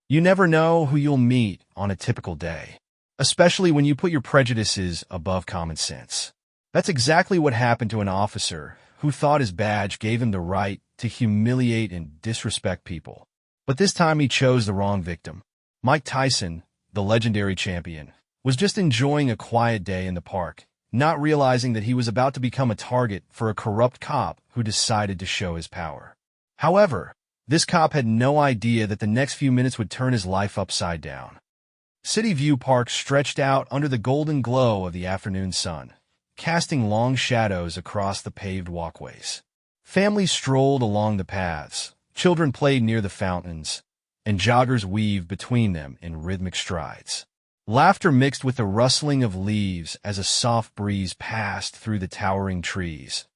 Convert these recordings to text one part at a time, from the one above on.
You never know who you'll meet on a typical day, especially when you put your prejudices above common sense. That's exactly what happened to an officer who thought his badge gave him the right to humiliate and disrespect people. But this time he chose the wrong victim. Mike Tyson, the legendary champion, was just enjoying a quiet day in the park, not realizing that he was about to become a target for a corrupt cop who decided to show his power. However, this cop had no idea that the next few minutes would turn his life upside down. City View Park stretched out under the golden glow of the afternoon sun, casting long shadows across the paved walkways. Families strolled along the paths, children played near the fountains, and joggers weaved between them in rhythmic strides. Laughter mixed with the rustling of leaves as a soft breeze passed through the towering trees,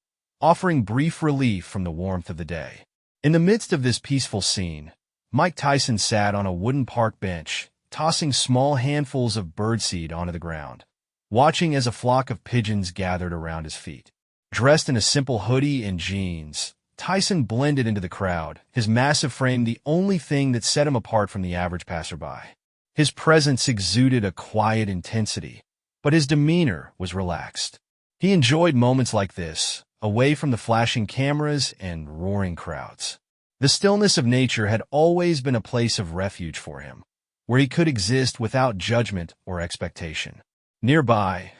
offering brief relief from the warmth of the day. In the midst of this peaceful scene, Mike Tyson sat on a wooden park bench, tossing small handfuls of birdseed onto the ground, watching as a flock of pigeons gathered around his feet. Dressed in a simple hoodie and jeans, Tyson blended into the crowd, his massive frame the only thing that set him apart from the average passerby. His presence exuded a quiet intensity, but his demeanor was relaxed. He enjoyed moments like this, away from the flashing cameras and roaring crowds. The stillness of nature had always been a place of refuge for him, where he could exist without judgment or expectation. Nearby,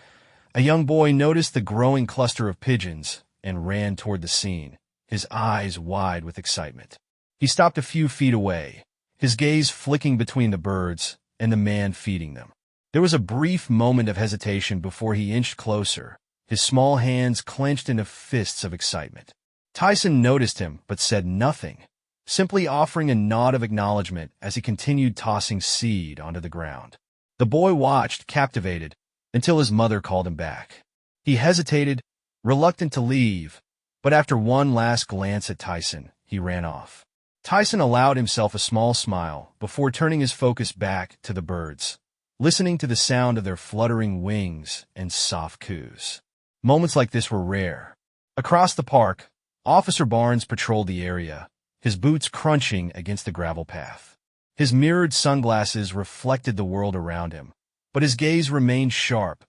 a young boy noticed the growing cluster of pigeons and ran toward the scene, his eyes wide with excitement. He stopped a few feet away, his gaze flicking between the birds and the man feeding them. There was a brief moment of hesitation before he inched closer, his small hands clenched into fists of excitement. Tyson noticed him but said nothing, simply offering a nod of acknowledgement as he continued tossing seed onto the ground. The boy watched, captivated, until his mother called him back. He hesitated, reluctant to leave, but after one last glance at Tyson, he ran off. Tyson allowed himself a small smile before turning his focus back to the birds, listening to the sound of their fluttering wings and soft coos. Moments like this were rare. Across the park, Officer Barnes patrolled the area, his boots crunching against the gravel path. His mirrored sunglasses reflected the world around him, but his gaze remained sharp,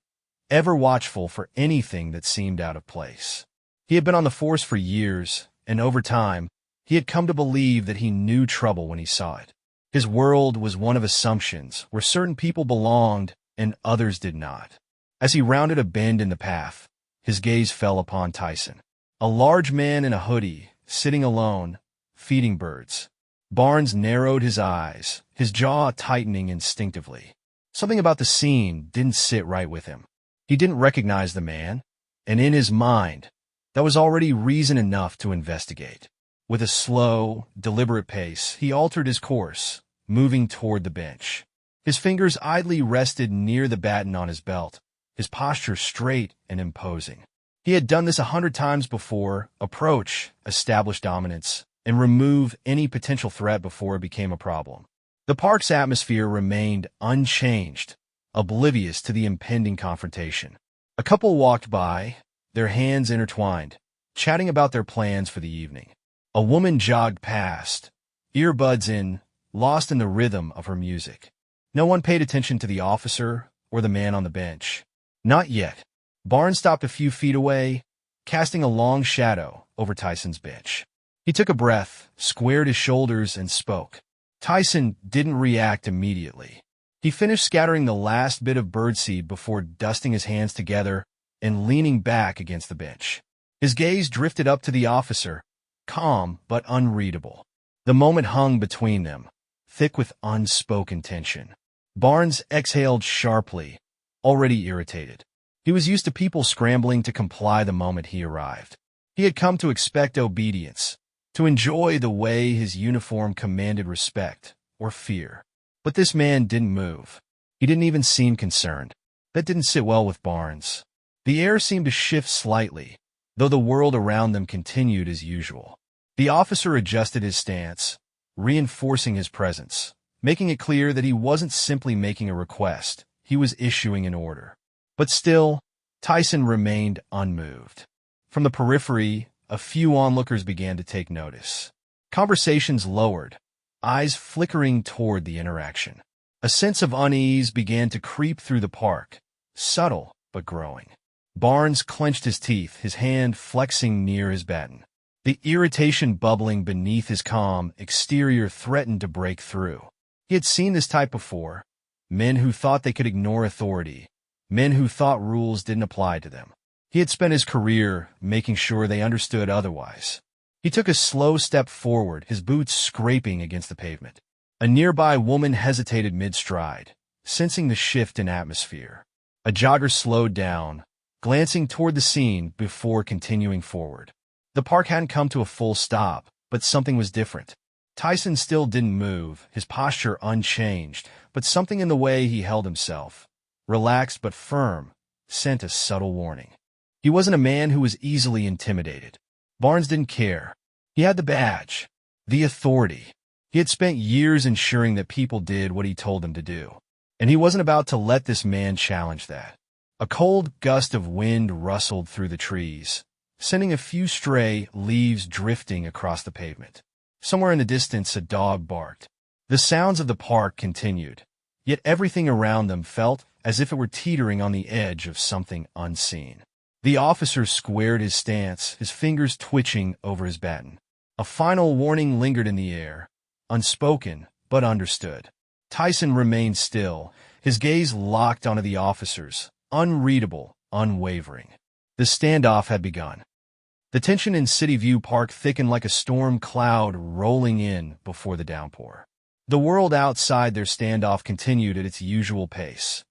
ever watchful for anything that seemed out of place. He had been on the force for years, and over time, he had come to believe that he knew trouble when he saw it. His world was one of assumptions, where certain people belonged and others did not. As he rounded a bend in the path, his gaze fell upon Tyson, a large man in a hoodie, sitting alone, feeding birds. Barnes narrowed his eyes, his jaw tightening instinctively. Something about the scene didn't sit right with him. He didn't recognize the man, and in his mind, that was already reason enough to investigate. With a slow, deliberate pace, he altered his course, moving toward the bench. His fingers idly rested near the baton on his belt, his posture straight and imposing. He had done this 100 times before: approach, establish dominance, and remove any potential threat before it became a problem. The park's atmosphere remained unchanged, oblivious to the impending confrontation. A couple walked by, their hands intertwined, chatting about their plans for the evening. A woman jogged past, earbuds in, lost in the rhythm of her music. No one paid attention to the officer or the man on the bench. Not yet. Barnes stopped a few feet away, casting a long shadow over Tyson's bench. He took a breath, squared his shoulders, and spoke. Tyson didn't react immediately. He finished scattering the last bit of birdseed before dusting his hands together and leaning back against the bench. His gaze drifted up to the officer, calm but unreadable. The moment hung between them, thick with unspoken tension. Barnes exhaled sharply, already irritated. He was used to people scrambling to comply the moment he arrived. He had come to expect obedience, to enjoy the way his uniform commanded respect or fear. But this man didn't move. He didn't even seem concerned. That didn't sit well with Barnes. The air seemed to shift slightly, though the world around them continued as usual. The officer adjusted his stance, reinforcing his presence, making it clear that he wasn't simply making a request, he was issuing an order. But still, Tyson remained unmoved. From the periphery, a few onlookers began to take notice. Conversations lowered, eyes flickering toward the interaction. A sense of unease began to creep through the park, subtle but growing. Barnes clenched his teeth, his hand flexing near his baton. The irritation bubbling beneath his calm exterior threatened to break through. He had seen this type before. Men who thought they could ignore authority. Men who thought rules didn't apply to them. He had spent his career making sure they understood otherwise. He took a slow step forward, his boots scraping against the pavement. A nearby woman hesitated mid-stride, sensing the shift in atmosphere. A jogger slowed down, glancing toward the scene before continuing forward. The park hadn't come to a full stop, but something was different. Tyson still didn't move, his posture unchanged, but something in the way he held himself, relaxed but firm, sent a subtle warning. He wasn't a man who was easily intimidated. Barnes didn't care. He had the badge, the authority. He had spent years ensuring that people did what he told them to do, and he wasn't about to let this man challenge that. A cold gust of wind rustled through the trees, sending a few stray leaves drifting across the pavement. Somewhere in the distance, a dog barked. The sounds of the park continued, yet everything around them felt as if it were teetering on the edge of something unseen. The officer squared his stance, his fingers twitching over his baton. A final warning lingered in the air, unspoken but understood. Tyson remained still, his gaze locked onto the officers, unreadable, unwavering. The standoff had begun. The tension in City View Park thickened like a storm cloud rolling in before the downpour. The world outside their standoff continued at its usual pace.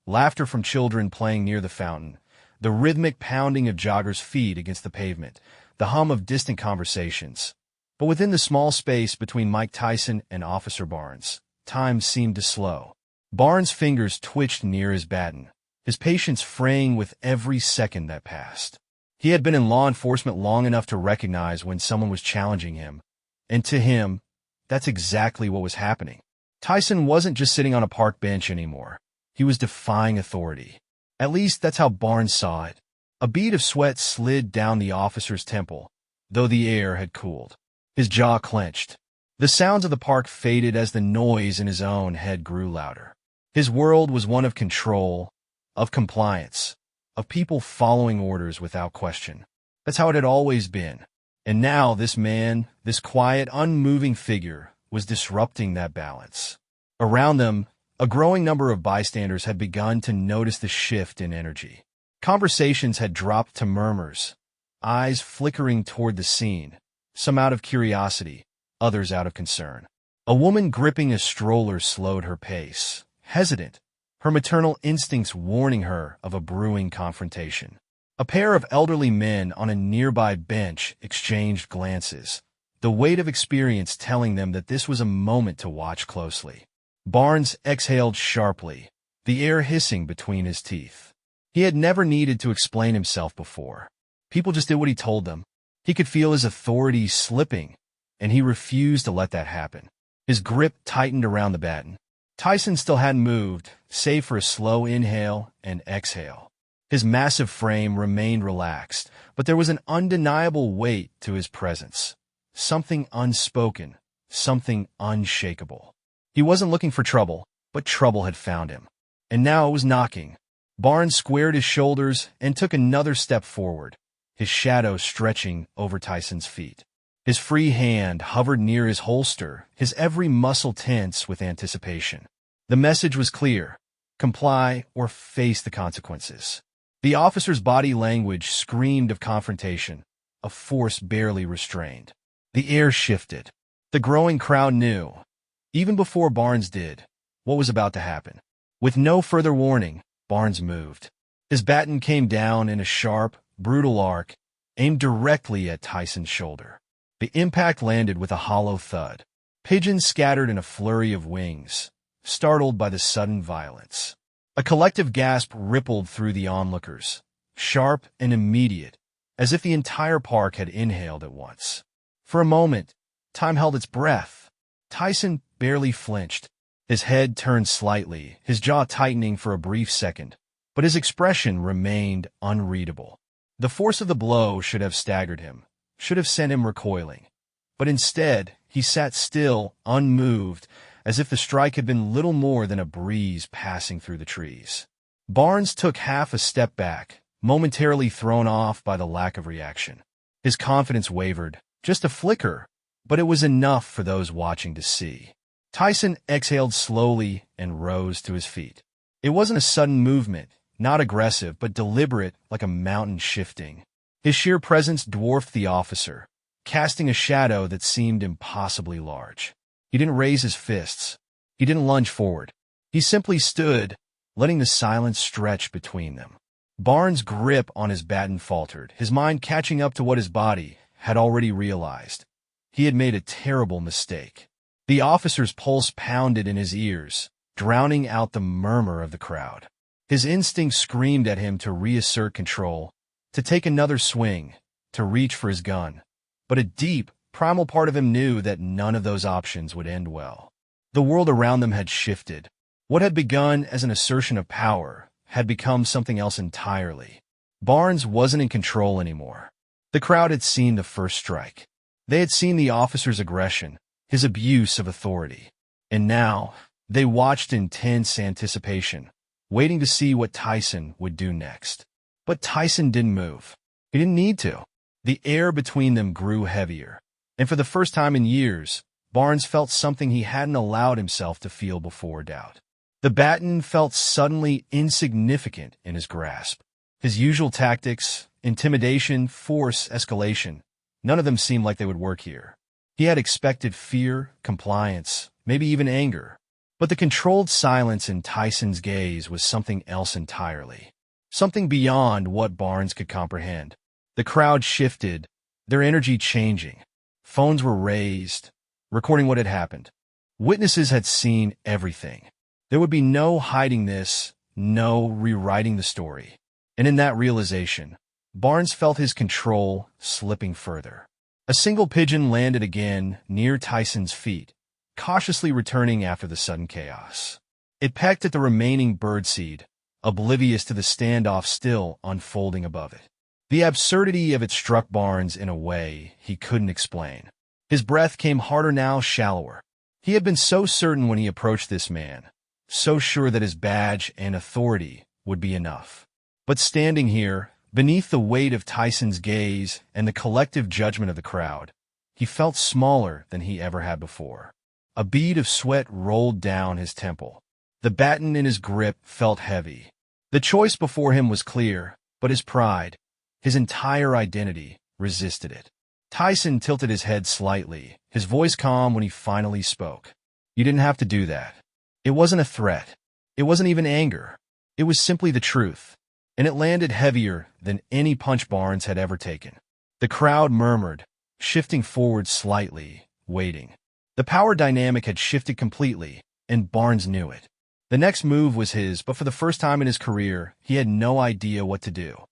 Laughter from children playing near the fountain, the rhythmic pounding of joggers' feet against the pavement, the hum of distant conversations. But within the small space between Mike Tyson and Officer Barnes, time seemed to slow. Barnes' fingers twitched near his baton, his patience fraying with every second that passed. He had been in law enforcement long enough to recognize when someone was challenging him, and to him, that's exactly what was happening. Tyson wasn't just sitting on a park bench anymore. He was defying authority. At least that's how Barnes saw it. A bead of sweat slid down the officer's temple, though the air had cooled. His jaw clenched. The sounds of the park faded as the noise in his own head grew louder. His world was one of control, of compliance, of people following orders without question. That's how it had always been. And now this man, this quiet, unmoving figure, was disrupting that balance. Around them, a growing number of bystanders had begun to notice the shift in energy. Conversations had dropped to murmurs, eyes flickering toward the scene, some out of curiosity, others out of concern. A woman gripping a stroller slowed her pace, hesitant, her maternal instincts warning her of a brewing confrontation. A pair of elderly men on a nearby bench exchanged glances, the weight of experience telling them that this was a moment to watch closely. Barnes exhaled sharply, the air hissing between his teeth. He had never needed to explain himself before. People just did what he told them. He could feel his authority slipping, and he refused to let that happen. His grip tightened around the baton. Tyson still hadn't moved, save for a slow inhale and exhale. His massive frame remained relaxed, but there was an undeniable weight to his presence. Something unspoken, something unshakable. He wasn't looking for trouble, but trouble had found him. And now it was knocking. Barnes squared his shoulders and took another step forward, his shadow stretching over Tyson's feet. His free hand hovered near his holster, his every muscle tense with anticipation. The message was clear: comply or face the consequences. The officer's body language screamed of confrontation, of force barely restrained. The air shifted. The growing crowd knew, even before Barnes did, what was about to happen. With no further warning, Barnes moved. His baton came down in a sharp, brutal arc, aimed directly at Tyson's shoulder. The impact landed with a hollow thud. Pigeons scattered in a flurry of wings, startled by the sudden violence. A collective gasp rippled through the onlookers, sharp and immediate, as if the entire park had inhaled at once. For a moment, time held its breath. Tyson barely flinched. His head turned slightly, his jaw tightening for a brief second, but his expression remained unreadable. The force of the blow should have staggered him, should have sent him recoiling. But instead, he sat still, unmoved, as if the strike had been little more than a breeze passing through the trees. Barnes took half a step back, momentarily thrown off by the lack of reaction. His confidence wavered, just a flicker, but it was enough for those watching to see. Tyson exhaled slowly and rose to his feet. It wasn't a sudden movement, not aggressive, but deliberate, like a mountain shifting. His sheer presence dwarfed the officer, casting a shadow that seemed impossibly large. He didn't raise his fists. He didn't lunge forward. He simply stood, letting the silence stretch between them. Barnes' grip on his baton faltered, his mind catching up to what his body had already realized. He had made a terrible mistake. The officer's pulse pounded in his ears, drowning out the murmur of the crowd. His instinct screamed at him to reassert control, to take another swing, to reach for his gun. But a deep, primal part of him knew that none of those options would end well. The world around them had shifted. What had begun as an assertion of power had become something else entirely. Barnes wasn't in control anymore. The crowd had seen the first strike. They had seen the officer's aggression, his abuse of authority. And now, they watched in tense anticipation, waiting to see what Tyson would do next. But Tyson didn't move. He didn't need to. The air between them grew heavier. And for the first time in years, Barnes felt something he hadn't allowed himself to feel before doubt. The baton felt suddenly insignificant in his grasp. His usual tactics, intimidation, force, escalation, none of them seemed like they would work here. He had expected fear, compliance, maybe even anger. But the controlled silence in Tyson's gaze was something else entirely. Something beyond what Barnes could comprehend. The crowd shifted, their energy changing. Phones were raised, recording what had happened. Witnesses had seen everything. There would be no hiding this, no rewriting the story. And in that realization, Barnes felt his control slipping further. A single pigeon landed again near Tyson's feet, cautiously returning after the sudden chaos. It pecked at the remaining birdseed, oblivious to the standoff still unfolding above it. The absurdity of it struck Barnes in a way he couldn't explain. His breath came harder now, shallower. He had been so certain when he approached this man, so sure that his badge and authority would be enough. But standing here, beneath the weight of Tyson's gaze and the collective judgment of the crowd, he felt smaller than he ever had before. A bead of sweat rolled down his temple. The baton in his grip felt heavy. The choice before him was clear, but his pride, his entire identity, resisted it. Tyson tilted his head slightly, his voice calm when he finally spoke. "You didn't have to do that." It wasn't a threat. It wasn't even anger. It was simply the truth. And it landed heavier than any punch Barnes had ever taken. The crowd murmured, shifting forward slightly, waiting. The power dynamic had shifted completely, and Barnes knew it. The next move was his, but for the first time in his career, he had no idea what to do.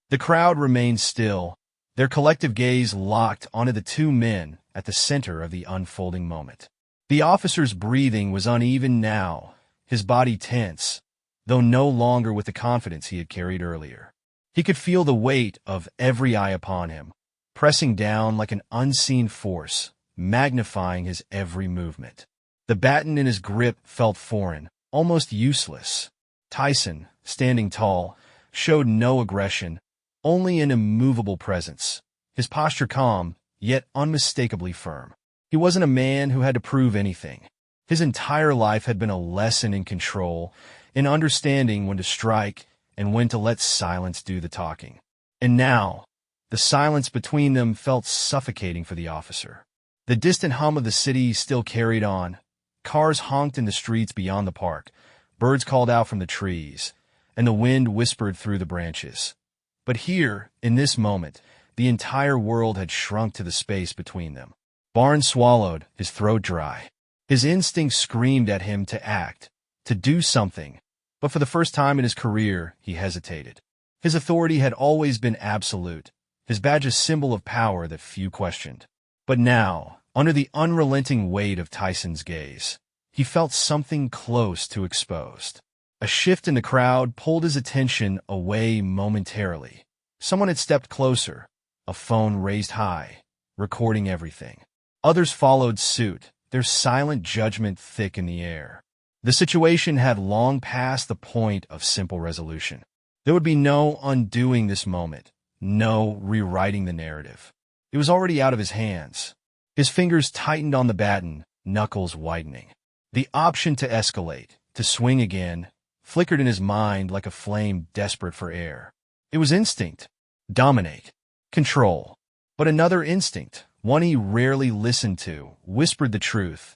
The crowd remained still, their collective gaze locked onto the two men at the center of the unfolding moment. The officer's breathing was uneven now, his body tense, though no longer with the confidence he had carried earlier. He could feel the weight of every eye upon him, pressing down like an unseen force, magnifying his every movement. The baton in his grip felt foreign, almost useless. Tyson, standing tall, showed no aggression, only an immovable presence, his posture calm, yet unmistakably firm. He wasn't a man who had to prove anything. His entire life had been a lesson in control, in understanding when to strike and when to let silence do the talking. And now, the silence between them felt suffocating for the officer. The distant hum of the city still carried on. Cars honked in the streets beyond the park, birds called out from the trees, and the wind whispered through the branches. But here, in this moment, the entire world had shrunk to the space between them. Barnes swallowed, his throat dry. His instincts screamed at him to act, to do something, but for the first time in his career, he hesitated. His authority had always been absolute, his badge a symbol of power that few questioned. But now, under the unrelenting weight of Tyson's gaze, he felt something close to exposed. A shift in the crowd pulled his attention away momentarily. Someone had stepped closer, a phone raised high, recording everything. Others followed suit, their silent judgment thick in the air. The situation had long passed the point of simple resolution. There would be no undoing this moment, no rewriting the narrative. It was already out of his hands. His fingers tightened on the baton, knuckles widening. The option to escalate, to swing again, flickered in his mind like a flame desperate for air. It was instinct. Dominate. Control. But another instinct, one he rarely listened to, whispered the truth.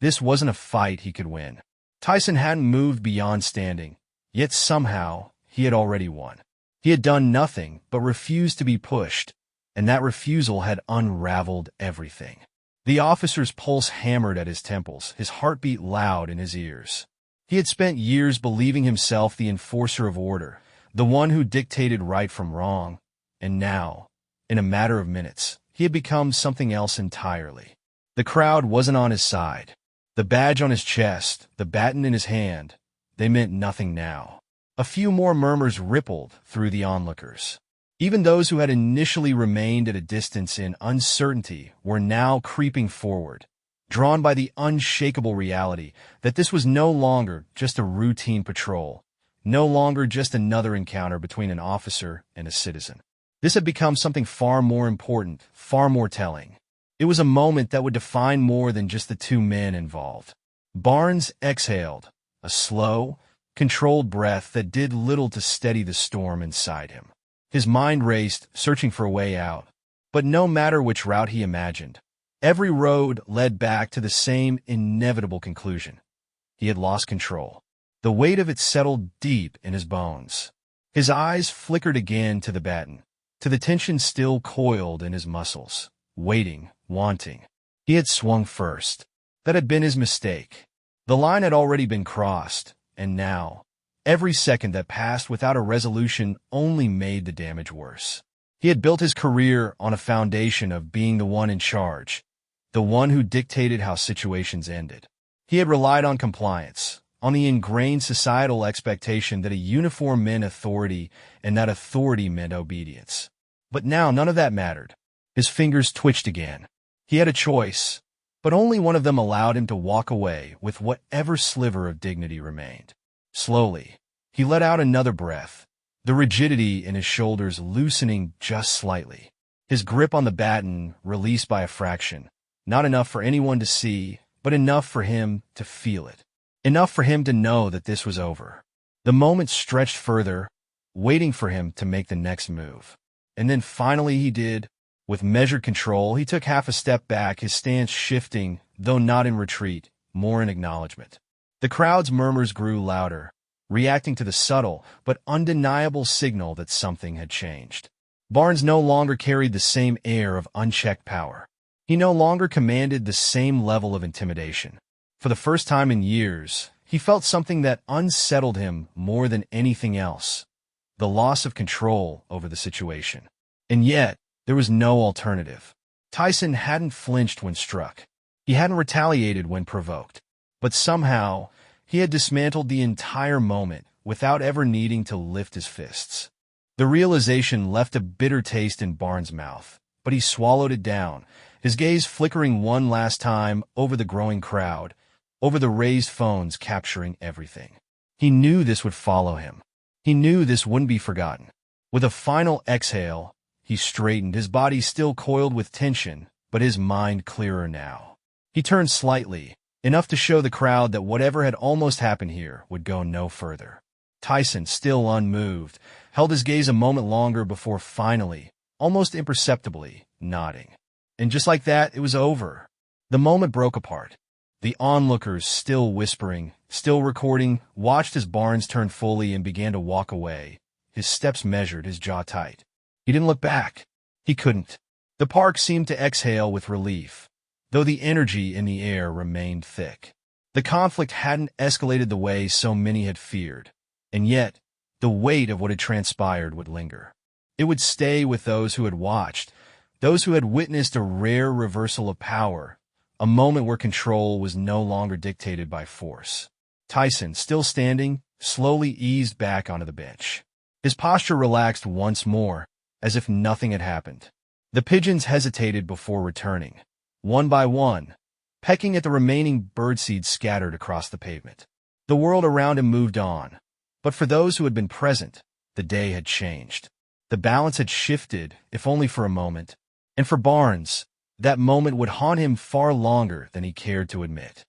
This wasn't a fight he could win. Tyson hadn't moved beyond standing, yet somehow he had already won. He had done nothing but refused to be pushed, and that refusal had unraveled everything. The officer's pulse hammered at his temples, his heartbeat loud in his ears. He had spent years believing himself the enforcer of order, the one who dictated right from wrong, and now, in a matter of minutes, he had become something else entirely. The crowd wasn't on his side. The badge on his chest, the baton in his hand, they meant nothing now. A few more murmurs rippled through the onlookers. Even those who had initially remained at a distance in uncertainty were now creeping forward, drawn by the unshakable reality that this was no longer just a routine patrol, no longer just another encounter between an officer and a citizen. This had become something far more important, far more telling. It was a moment that would define more than just the two men involved. Barnes exhaled, a slow, controlled breath that did little to steady the storm inside him. His mind raced, searching for a way out. But no matter which route he imagined, every road led back to the same inevitable conclusion. He had lost control. The weight of it settled deep in his bones. His eyes flickered again to the baton, to the tension still coiled in his muscles, waiting, wanting. He had swung first. That had been his mistake. The line had already been crossed, and now, every second that passed without a resolution only made the damage worse. He had built his career on a foundation of being the one in charge, the one who dictated how situations ended. He had relied on compliance, on the ingrained societal expectation that a uniform meant authority and that authority meant obedience. But now none of that mattered. His fingers twitched again. He had a choice, but only one of them allowed him to walk away with whatever sliver of dignity remained. Slowly, he let out another breath, the rigidity in his shoulders loosening just slightly. His grip on the baton released by a fraction, not enough for anyone to see, but enough for him to feel it. Enough for him to know that this was over. The moment stretched further, waiting for him to make the next move. And then finally he did. With measured control, he took half a step back, his stance shifting, though not in retreat, more in acknowledgement. The crowd's murmurs grew louder, reacting to the subtle but undeniable signal that something had changed. Barnes no longer carried the same air of unchecked power. He no longer commanded the same level of intimidation. For the first time in years, he felt something that unsettled him more than anything else: the loss of control over the situation. And yet, there was no alternative. Tyson hadn't flinched when struck. He hadn't retaliated when provoked. But somehow, he had dismantled the entire moment without ever needing to lift his fists. The realization left a bitter taste in Barnes' mouth, but he swallowed it down, his gaze flickering one last time over the growing crowd, over the raised phones capturing everything. He knew this would follow him. He knew this wouldn't be forgotten. With a final exhale, he straightened, his body still coiled with tension, but his mind clearer now. He turned slightly, enough to show the crowd that whatever had almost happened here would go no further. Tyson, still unmoved, held his gaze a moment longer before finally, almost imperceptibly, nodding. And just like that, it was over. The moment broke apart. The onlookers, still whispering, still recording, watched as Barnes turned fully and began to walk away, his steps measured, his jaw tight. He didn't look back. He couldn't. The park seemed to exhale with relief, though the energy in the air remained thick. The conflict hadn't escalated the way so many had feared, and yet, the weight of what had transpired would linger. It would stay with those who had watched, those who had witnessed a rare reversal of power, a moment where control was no longer dictated by force. Tyson, still standing, slowly eased back onto the bench. His posture relaxed once more, as if nothing had happened. The pigeons hesitated before returning, one by one, pecking at the remaining birdseed scattered across the pavement. The world around him moved on, but for those who had been present, the day had changed. The balance had shifted, if only for a moment, and for Barnes, that moment would haunt him far longer than he cared to admit.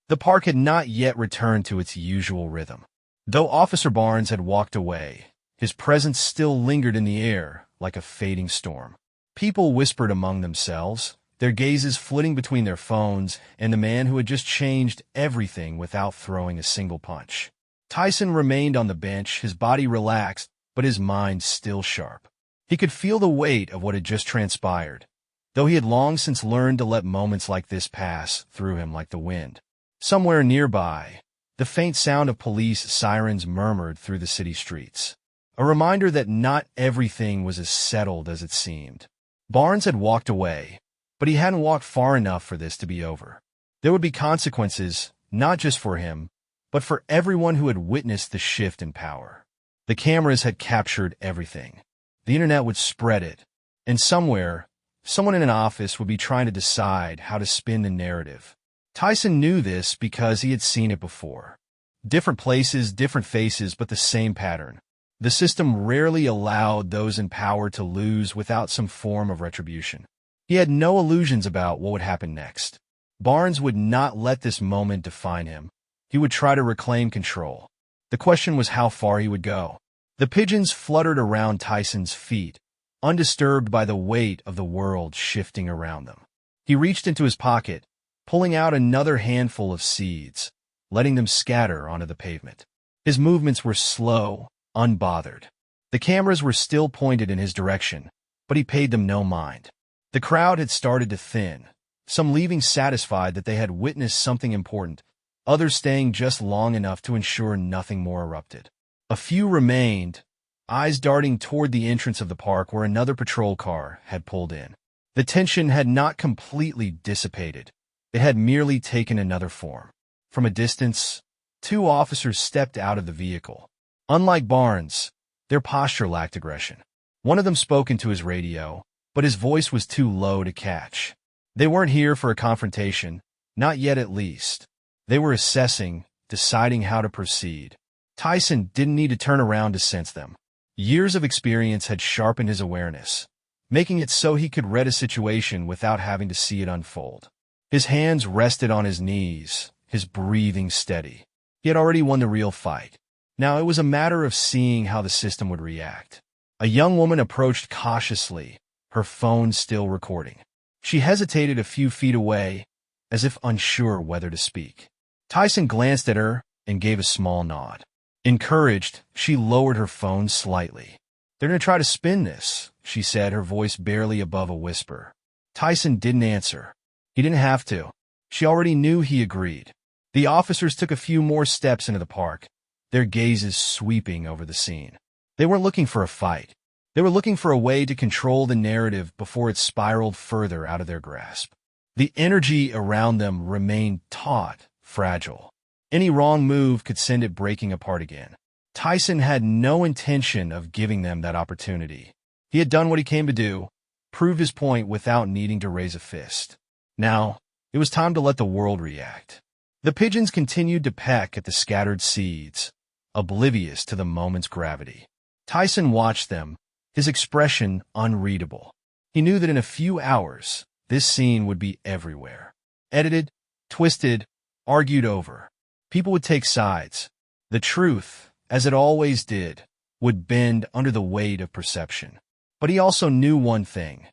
The park had not yet returned to its usual rhythm. Though Officer Barnes had walked away, his presence still lingered in the air like a fading storm. People whispered among themselves, their gazes flitting between their phones and the man who had just changed everything without throwing a single punch. Tyson remained on the bench, his body relaxed, but his mind still sharp. He could feel the weight of what had just transpired, though he had long since learned to let moments like this pass through him like the wind. Somewhere nearby, the faint sound of police sirens murmured through the city streets, a reminder that not everything was as settled as it seemed. Barnes had walked away, but he hadn't walked far enough for this to be over. There would be consequences, not just for him, but for everyone who had witnessed the shift in power. The cameras had captured everything. The internet would spread it, and somewhere, someone in an office would be trying to decide how to spin the narrative. Tyson knew this because he had seen it before. Different places, different faces, but the same pattern. The system rarely allowed those in power to lose without some form of retribution. He had no illusions about what would happen next. Barnes would not let this moment define him. He would try to reclaim control. The question was how far he would go. The pigeons fluttered around Tyson's feet, undisturbed by the weight of the world shifting around them. He reached into his pocket, pulling out another handful of seeds, letting them scatter onto the pavement. His movements were slow, unbothered. The cameras were still pointed in his direction, but he paid them no mind. The crowd had started to thin, some leaving satisfied that they had witnessed something important, others staying just long enough to ensure nothing more erupted. A few remained, eyes darting toward the entrance of the park where another patrol car had pulled in. The tension had not completely dissipated. It had merely taken another form. From a distance, two officers stepped out of the vehicle. Unlike Barnes, their posture lacked aggression. One of them spoke into his radio, but his voice was too low to catch. They weren't here for a confrontation, not yet at least. They were assessing, deciding how to proceed. Tyson didn't need to turn around to sense them. Years of experience had sharpened his awareness, making it so he could read a situation without having to see it unfold. His hands rested on his knees, his breathing steady. He had already won the real fight. Now it was a matter of seeing how the system would react. A young woman approached cautiously, her phone still recording. She hesitated a few feet away, as if unsure whether to speak. Tyson glanced at her and gave a small nod. Encouraged, she lowered her phone slightly. "They're going to try to spin this," she said, her voice barely above a whisper. Tyson didn't answer. He didn't have to. She already knew he agreed. The officers took a few more steps into the park, their gazes sweeping over the scene. They weren't looking for a fight. They were looking for a way to control the narrative before it spiraled further out of their grasp. The energy around them remained taut, fragile. Any wrong move could send it breaking apart again. Tyson had no intention of giving them that opportunity. He had done what he came to do, proved his point without needing to raise a fist. Now, it was time to let the world react. The pigeons continued to peck at the scattered seeds, oblivious to the moment's gravity. Tyson watched them, his expression unreadable. He knew that in a few hours, this scene would be everywhere. Edited, twisted, argued over. People would take sides. The truth, as it always did, would bend under the weight of perception. But he also knew one thing.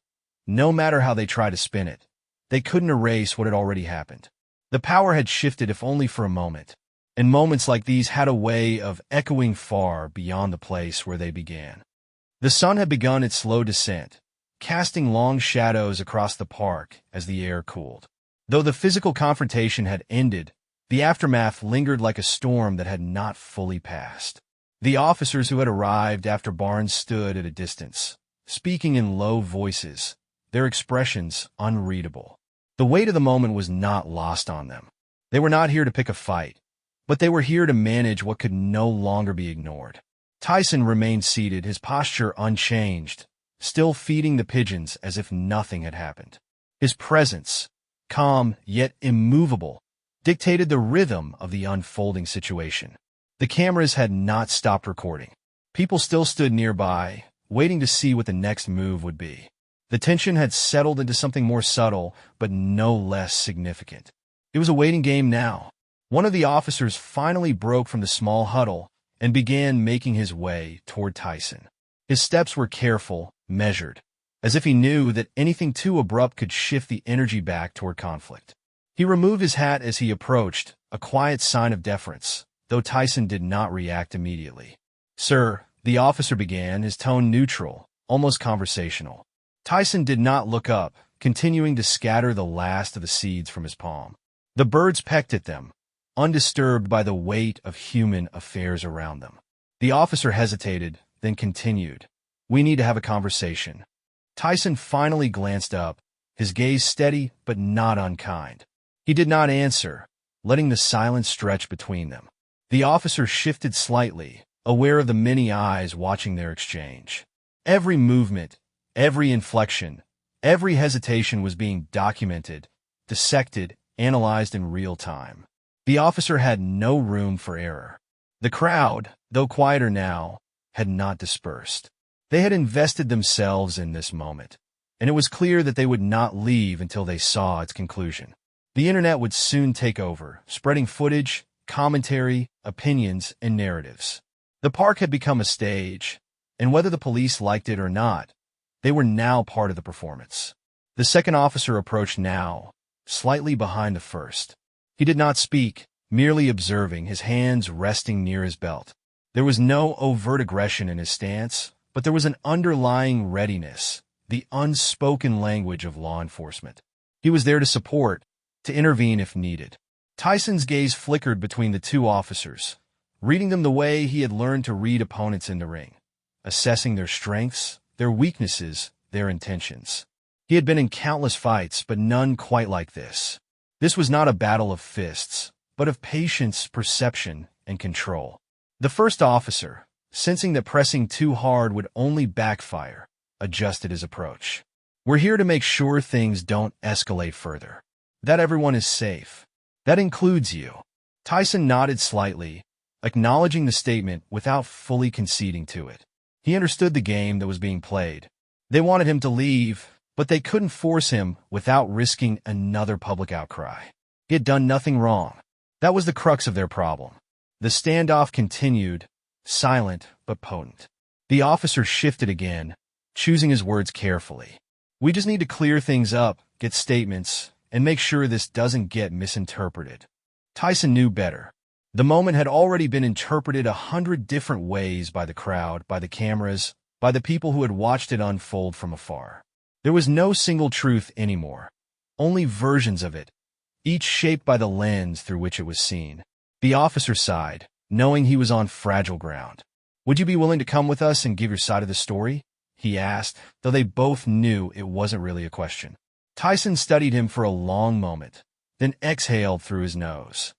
No matter how they tried to spin it, they couldn't erase what had already happened. The power had shifted if only for a moment, and moments like these had a way of echoing far beyond the place where they began. The sun had begun its slow descent, casting long shadows across the park as the air cooled. Though the physical confrontation had ended, the aftermath lingered like a storm that had not fully passed. The officers who had arrived after Barnes stood at a distance, speaking in low voices, their expressions unreadable. The weight of the moment was not lost on them. They were not here to pick a fight, but they were here to manage what could no longer be ignored. Tyson remained seated, his posture unchanged, still feeding the pigeons as if nothing had happened. His presence, calm yet immovable, dictated the rhythm of the unfolding situation. The cameras had not stopped recording. People still stood nearby, waiting to see what the next move would be. The tension had settled into something more subtle, but no less significant. It was a waiting game now. One of the officers finally broke from the small huddle and began making his way toward Tyson. His steps were careful, measured, as if he knew that anything too abrupt could shift the energy back toward conflict. He removed his hat as he approached, a quiet sign of deference, though Tyson did not react immediately. "Sir," the officer began, his tone neutral, almost conversational. Tyson did not look up, continuing to scatter the last of the seeds from his palm. The birds pecked at them, undisturbed by the weight of human affairs around them. The officer hesitated, then continued, "We need to have a conversation." Tyson finally glanced up, his gaze steady but not unkind. He did not answer, letting the silence stretch between them. The officer shifted slightly, aware of the many eyes watching their exchange. Every movement, every inflection, every hesitation was being documented, dissected, analyzed in real time. The officer had no room for error. The crowd, though quieter now, had not dispersed. They had invested themselves in this moment, and it was clear that they would not leave until they saw its conclusion. The internet would soon take over, spreading footage, commentary, opinions, and narratives. The park had become a stage, and whether the police liked it or not, they were now part of the performance. The second officer approached now, slightly behind the first. He did not speak, merely observing, his hands resting near his belt. There was no overt aggression in his stance, but there was an underlying readiness, the unspoken language of law enforcement. He was there to support, to intervene if needed. Tyson's gaze flickered between the two officers, reading them the way he had learned to read opponents in the ring, assessing their strengths, their weaknesses, their intentions. He had been in countless fights, but none quite like this. This was not a battle of fists, but of patience, perception, and control. The first officer, sensing that pressing too hard would only backfire, adjusted his approach. "We're here to make sure things don't escalate further. That everyone is safe. That includes you." Tyson nodded slightly, acknowledging the statement without fully conceding to it. He understood the game that was being played. They wanted him to leave, but they couldn't force him without risking another public outcry. He had done nothing wrong. That was the crux of their problem. The standoff continued, silent but potent. The officer shifted again, choosing his words carefully. "We just need to clear things up, get statements, and make sure this doesn't get misinterpreted." Tyson knew better. The moment had already been interpreted 100 different ways by the crowd, by the cameras, by the people who had watched it unfold from afar. There was no single truth anymore, only versions of it, each shaped by the lens through which it was seen. The officer sighed, knowing he was on fragile ground. "Would you be willing to come with us and give your side of the story?" he asked, though they both knew it wasn't really a question. Tyson studied him for a long moment, then exhaled through his nose.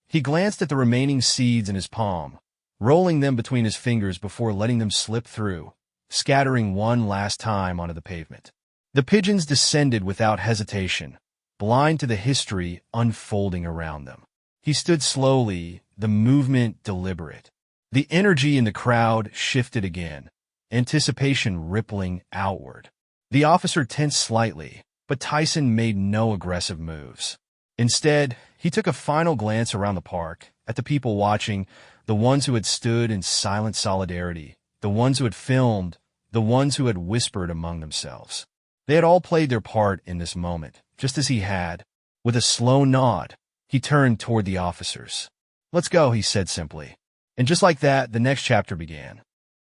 He glanced at the remaining seeds in his palm, rolling them between his fingers before letting them slip through, scattering one last time onto the pavement. The pigeons descended without hesitation, blind to the history unfolding around them. He stood slowly, the movement deliberate. The energy in the crowd shifted again, anticipation rippling outward. The officer tensed slightly, but Tyson made no aggressive moves. Instead, he took a final glance around the park, at the people watching, the ones who had stood in silent solidarity, the ones who had filmed, the ones who had whispered among themselves. They had all played their part in this moment, just as he had. With a slow nod, he turned toward the officers. "Let's go," he said simply. And just like that, the next chapter began.